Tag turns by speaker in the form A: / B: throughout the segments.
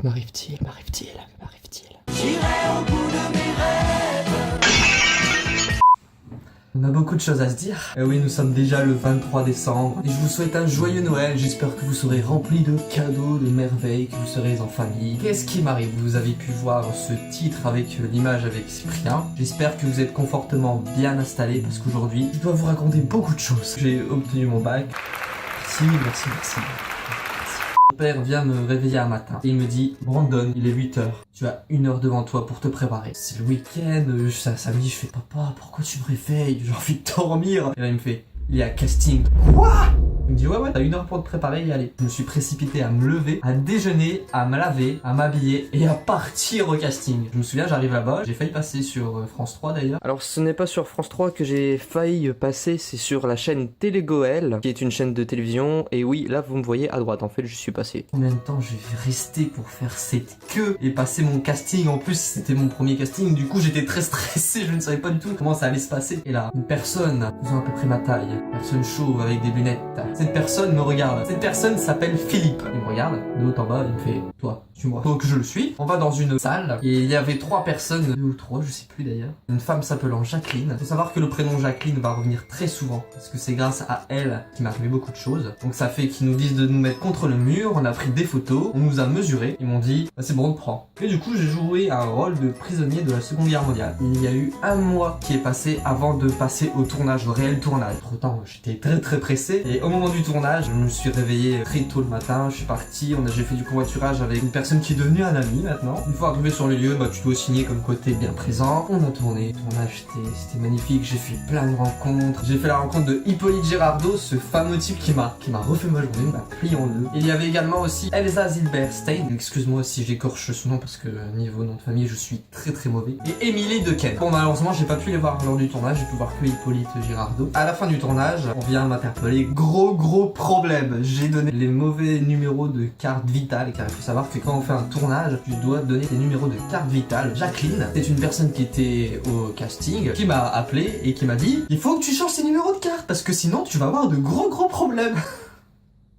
A: m'arrive-t-il?
B: J'irai au bout de mes rêves.
A: On a beaucoup de choses à se dire. Et oui, nous sommes déjà le 23 décembre. Et je vous souhaite un joyeux Noël. J'espère que vous serez remplis de cadeaux, de merveilles, que vous serez en famille. Qu'est-ce qui m'arrive? Vous avez pu voir ce titre avec l'image avec Cyprien. J'espère que vous êtes confortablement bien installés parce qu'aujourd'hui, je dois vous raconter beaucoup de choses. J'ai obtenu mon bac. Merci. Mon père vient me réveiller un matin et il me dit « Brandon, il est 8h, tu as 1 heure devant toi pour te préparer. C'est le week-end, samedi, je fais « Papa, pourquoi tu me réveilles? J'ai envie de dormir !» Et là il me fait « Il y a casting. » Quoi? Il me dit ouais, t'as 1 heure pour te préparer et y aller. Je me suis précipité à me lever, à déjeuner, à me laver, à m'habiller et à partir au casting. Je me souviens, j'arrive là-bas, j'ai failli passer sur France 3 d'ailleurs. Alors ce n'est pas sur France 3 que j'ai failli passer, c'est sur la chaîne Télé Goël, qui est une chaîne de télévision. Et oui, là vous me voyez à droite, en fait je suis passé. Combien de temps je vais rester pour faire cette queue et passer mon casting? En plus c'était mon premier casting, du coup j'étais très stressé, je ne savais pas du tout comment ça allait se passer. Et là, une personne faisant à peu près ma taille, personne chauve avec des lunettes. Cette personne me regarde. Cette personne s'appelle Philippe. Il me regarde de haut en bas, il me fait « Toi, suis-moi ». Donc je le suis. On va dans une salle et il y avait 3 personnes, 2 ou 3, je sais plus d'ailleurs. Une femme s'appelant Jacqueline. Il faut savoir que le prénom Jacqueline va revenir très souvent parce que c'est grâce à elle qu'il m'est arrivé beaucoup de choses. Donc ça fait qu'ils nous disent de nous mettre contre le mur. On a pris des photos, on nous a mesurés. Ils m'ont dit bah, « C'est bon, on te prend ». Et du coup j'ai joué un rôle de prisonnier de la Seconde Guerre mondiale. Il y a eu 1 mois qui est passé avant de passer au tournage, au réel tournage. Entre temps j'étais très pressé et au moment du tournage, je me suis réveillé très tôt le matin, je suis parti, j'ai fait du covoiturage avec une personne qui est devenue un ami maintenant. Une fois arrivé sur le lieu, bah tu dois signer comme quoi t'es bien présent. On a tourné, le tournage c'était magnifique, j'ai fait plein de rencontres. J'ai fait la rencontre de Hippolyte Girardot, ce fameux type qui m'a refait ma journée, m'a plié en deux. Il y avait également aussi Elsa Zilberstein, excuse-moi si j'écorche son nom parce que niveau nom de famille je suis très mauvais. Et Émilie Dequesne. Bon malheureusement j'ai pas pu les voir lors du tournage, j'ai pu voir que Hippolyte Girardot. À la fin du tournage, on vient m'interpeller, gros problème. J'ai donné les mauvais numéros de carte vitale car il faut savoir que quand on fait un tournage, tu dois donner tes numéros de carte vitale. Jacqueline, c'est une personne qui était au casting, qui m'a appelé et qui m'a dit il faut que tu changes tes numéros de carte parce que sinon tu vas avoir de gros problèmes.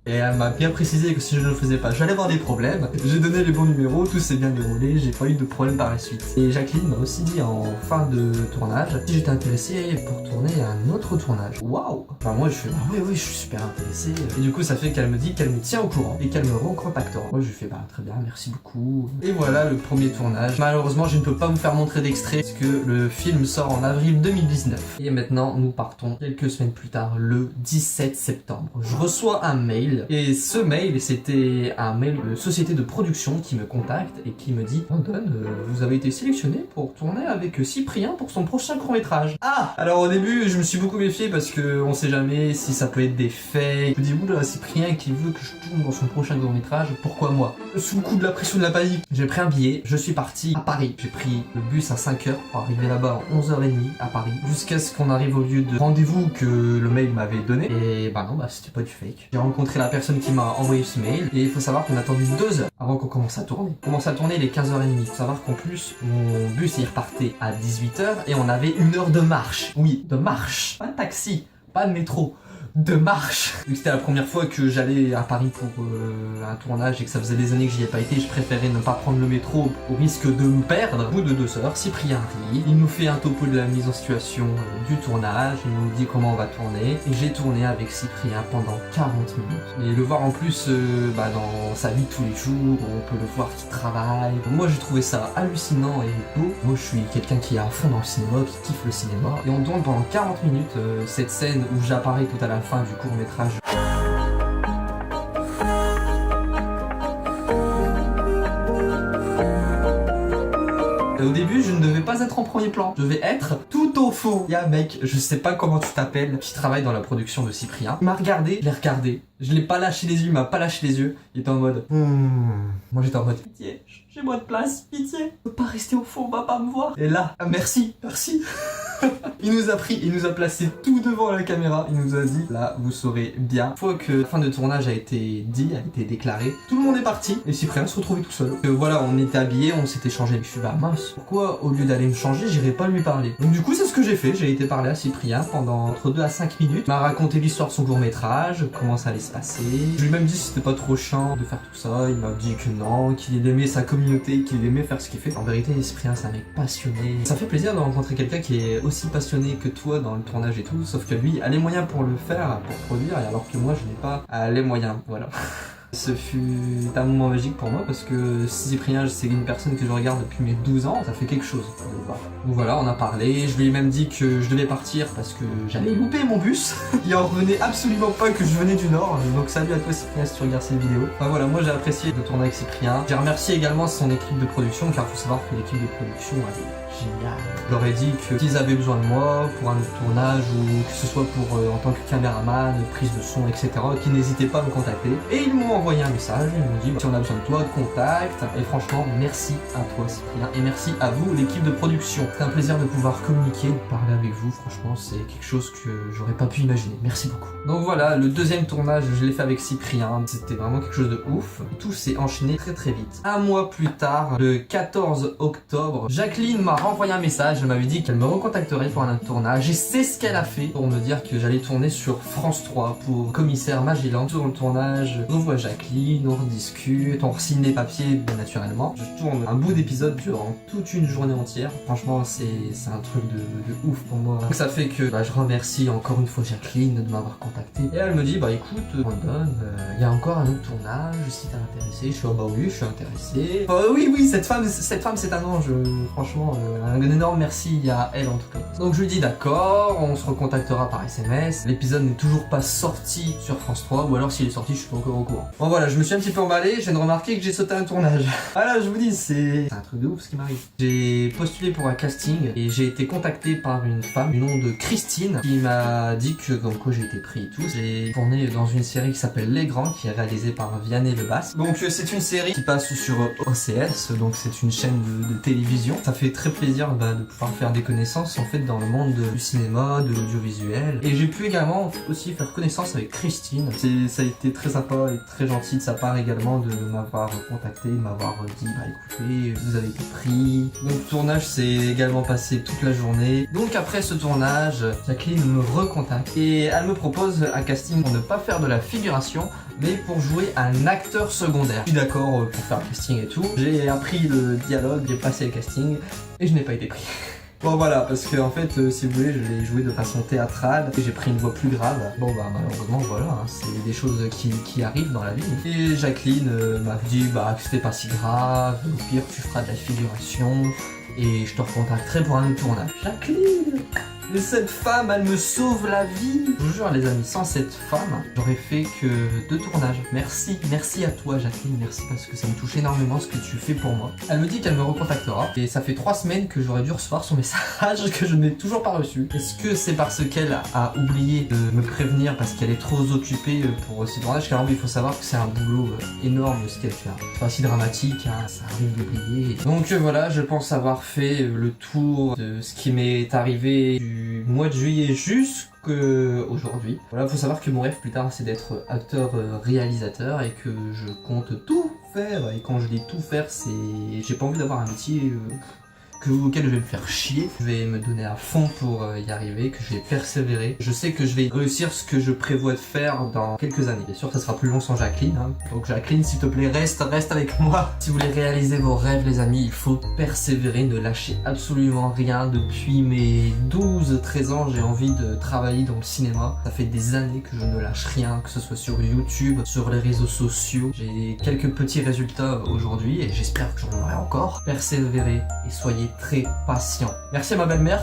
A: Et elle m'a bien précisé que si je ne le faisais pas, j'allais avoir des problèmes. J'ai donné les bons numéros, tout s'est bien déroulé, j'ai pas eu de problème par la suite. Et Jacqueline m'a aussi dit en fin de tournage si j'étais intéressé pour tourner un autre tournage. Waouh! Enfin moi je fais bah oui je suis super intéressé. Et du coup ça fait qu'elle me dit qu'elle me tient au courant et qu'elle me recontactera. Moi je lui fais bah très bien, merci beaucoup. Et voilà le premier tournage. Malheureusement je ne peux pas vous faire montrer d'extrait parce que le film sort en avril 2019. Et maintenant nous partons quelques semaines plus tard, le 17 septembre. Je reçois un mail. Et ce mail, c'était un mail de société de production qui me contacte et qui me dit Brandon, vous avez été sélectionné pour tourner avec Cyprien pour son prochain court-métrage. Ah! Alors au début, je me suis beaucoup méfié parce que on sait jamais si ça peut être des faits. Je me dis oula, Cyprien qui veut que je tourne dans son prochain court-métrage, pourquoi moi? Sous le coup de la pression de la panique, j'ai pris un billet, je suis parti à Paris. J'ai pris le bus à 5h pour arriver là-bas à 11h30 à Paris, jusqu'à ce qu'on arrive au lieu de rendez-vous que le mail m'avait donné. Et bah non, c'était pas du fake. J'ai rencontré la personne qui m'a envoyé ce mail et il faut savoir qu'on a attendu 2 heures avant qu'on commence à tourner. On commence à tourner les 15h30. Il faut savoir qu'en plus mon bus il repartait à 18h et on avait 1 heure de marche. Oui, de marche, pas de taxi, pas de métro. De marche. Vu que c'était la première fois que j'allais à Paris pour un tournage et que ça faisait des années que j'y ai pas été, je préférais ne pas prendre le métro au risque de me perdre. Au bout de 2 heures, Cyprien arrive, il nous fait un topo de la mise en situation du tournage, il nous dit comment on va tourner et j'ai tourné avec Cyprien pendant 40 minutes. Et le voir en plus dans sa vie de tous les jours, on peut le voir qui travaille. Moi j'ai trouvé ça hallucinant et beau. Moi je suis quelqu'un qui est à fond dans le cinéma, qui kiffe le cinéma. Et on tourne pendant 40 minutes cette scène où j'apparais tout à la fin du court-métrage. Au début, je ne devais pas être en premier plan. Je devais être tout au fond. Il y a un mec, je sais pas comment tu t'appelles, qui travaille dans la production de Cyprien. Il m'a regardé, je l'ai regardé. Je l'ai pas lâché les yeux, il m'a pas lâché les yeux. Il était en mode... Moi j'étais en mode... Pitié, j'ai moins de place, pitié. Je peux pas rester au fond, on va pas me voir. Et là, merci. Il nous a placé tout devant la caméra, il nous a dit là vous saurez bien. Une fois que la fin de tournage a été déclarée, tout le monde est parti et Cyprien se retrouvait tout seul. Voilà, on était habillés, on s'était changé. Je suis bah mince, pourquoi au lieu d'aller me changer, j'irais pas lui parler. Donc du coup c'est ce que j'ai fait, j'ai été parler à Cyprien pendant entre 2 à 5 minutes. Il m'a raconté l'histoire de son court métrage, comment ça allait se passer. Je lui ai même dit si c'était pas trop chiant de faire tout ça, il m'a dit que non, qu'il aimait sa communauté, qu'il aimait faire ce qu'il fait. En vérité Cyprien c'est un mec passionné. Ça fait plaisir de rencontrer quelqu'un qui est aussi passionné que toi dans le tournage et tout, sauf que lui a les moyens pour le faire, pour produire, alors que moi je n'ai pas les moyens, voilà. Ce fut un moment magique pour moi parce que Cyprien c'est une personne que je regarde depuis mes 12 ans, ça fait quelque chose de le voir. Donc voilà, on a parlé, je lui ai même dit que je devais partir parce que j'allais louper mon bus. Il en revenait absolument pas que je venais du Nord, donc salut à toi Cyprien si tu regardes cette vidéo. Enfin voilà, moi j'ai apprécié de tourner avec Cyprien. J'ai remercié également son équipe de production car faut savoir que l'équipe de production elle est géniale. Je leur ai dit que s'ils avaient besoin de moi pour un autre tournage ou que ce soit pour en tant que caméraman, prise de son, etc., qu'ils n'hésitaient pas à me contacter. Et ils m'ont envoyé un message, ils m'ont dit bah, si on a besoin de toi, de contact. Et franchement, merci à toi Cyprien et merci à vous l'équipe de production. C'est un plaisir de pouvoir communiquer, de parler avec vous. Franchement, c'est quelque chose que j'aurais pas pu imaginer. Merci beaucoup. Donc voilà, le deuxième tournage, je l'ai fait avec Cyprien. C'était vraiment quelque chose de ouf. Tout s'est enchaîné très très vite. Un mois plus tard, le 14 octobre, Jacqueline m'a renvoyé un message. Elle m'avait dit qu'elle me recontacterait pour un autre tournage. Et c'est ce qu'elle a fait pour me dire que j'allais tourner sur France 3 pour Commissaire Magellan. Sur le tournage, on voit Jacqueline, on rediscute, on re-signe les papiers bien naturellement. Je tourne un bout d'épisode durant toute une journée entière. Franchement, c'est un truc de ouf pour moi. Donc ça fait que je remercie encore une fois Jacqueline de m'avoir contacté. Et elle me dit bah écoute, Brandon, il y a encore un autre tournage si t'es intéressé. Je suis bah oui, je suis intéressé. Oui, cette femme c'est un ange. Franchement, un énorme merci à elle en tout cas. Donc je lui dis d'accord, on se recontactera par SMS. L'épisode n'est toujours pas sorti sur France 3, ou alors s'il est sorti, je suis pas encore au courant. Bon voilà, je me suis un petit peu emballé, je viens de remarquer que j'ai sauté un tournage. Voilà, je vous dis, c'est un truc de ouf ce qui m'arrive. J'ai postulé pour un casting et j'ai été contacté par une femme du nom de Christine qui m'a dit que comme quoi j'ai été pris et tout. J'ai tourné dans une série qui s'appelle Les Grands, qui est réalisée par Vianney Lebas. Donc c'est une série qui passe sur OCS, donc c'est une chaîne de télévision. Ça fait très plaisir de pouvoir faire des connaissances en fait dans le monde du cinéma, de l'audiovisuel. Et j'ai pu également aussi faire connaissance avec Christine. Ça a été très sympa et très gentil de sa part également de m'avoir contacté, de m'avoir dit bah écoutez, vous avez été pris. Donc le tournage s'est également passé toute la journée. Donc après ce tournage, Jacqueline me recontacte et elle me propose un casting pour ne pas faire de la figuration mais pour jouer un acteur secondaire. Je suis d'accord pour faire le casting et tout. J'ai appris le dialogue, j'ai passé le casting et je n'ai pas été pris. Bon voilà, parce que en fait, si vous voulez, je l'ai joué de façon théâtrale et j'ai pris une voix plus grave. Bon bah malheureusement voilà, c'est des choses qui arrivent dans la vie. Et Jacqueline m'a dit bah que c'était pas si grave, au pire tu feras de la figuration et je te recontacterai pour un autre tournage. Jacqueline! Mais cette femme, elle me sauve la vie. Je vous jure les amis, sans cette femme, j'aurais fait que 2 tournages. Merci à toi Jacqueline, merci parce que ça me touche énormément ce que tu fais pour moi. Elle me dit qu'elle me recontactera et ça fait 3 semaines que j'aurais dû recevoir son message que je n'ai toujours pas reçu. Est-ce que c'est parce qu'elle a oublié de me prévenir parce qu'elle est trop occupée pour ce tournage? Car il faut savoir que c'est un boulot énorme ce qu'elle fait. C'est pas si dramatique, hein, ça arrive d'oublier. Donc voilà, je pense avoir fait le tour de ce qui m'est arrivé du mois de juillet jusqu'aujourd'hui. Voilà, faut savoir que mon rêve plus tard c'est d'être acteur réalisateur et que je compte tout faire. Et quand je dis tout faire, c'est j'ai pas envie d'avoir un métier auquel je vais me faire chier. Je vais me donner à fond pour y arriver, que je vais persévérer. Je sais que je vais réussir ce que je prévois de faire dans quelques années. Bien sûr, ça sera plus long sans Jacqueline. Hein. Donc Jacqueline, s'il te plaît, reste avec moi. Si vous voulez réaliser vos rêves, les amis, il faut persévérer, ne lâchez absolument rien. Depuis mes 12-13 ans, j'ai envie de travailler dans le cinéma. Ça fait des années que je ne lâche rien, que ce soit sur YouTube, sur les réseaux sociaux. J'ai quelques petits résultats aujourd'hui et j'espère que j'en aurai encore. Persévérez et soyez très patient. Merci à ma belle-mère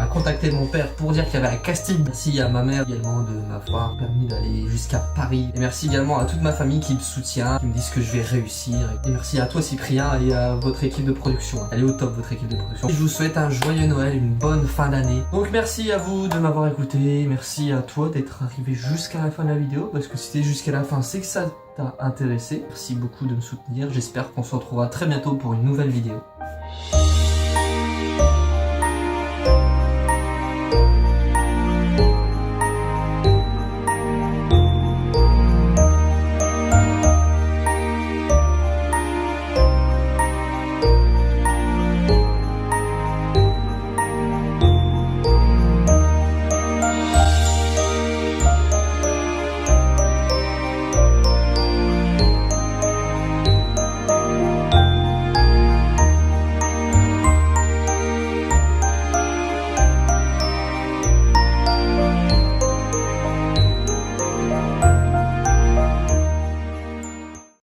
A: a contacté mon père pour dire qu'il y avait un casting. Merci à ma mère également de m'avoir permis d'aller jusqu'à Paris. Et merci également à toute ma famille qui me soutient, qui me disent que je vais réussir. Et merci à toi Cyprien et à votre équipe de production. Elle est au top votre équipe de production. Et je vous souhaite un joyeux Noël, une bonne fin d'année. Donc merci à vous de m'avoir écouté. Merci à toi d'être arrivé jusqu'à la fin de la vidéo. Parce que si t'es jusqu'à la fin, c'est que ça t'a intéressé. Merci beaucoup de me soutenir. J'espère qu'on se retrouvera très bientôt pour une nouvelle vidéo.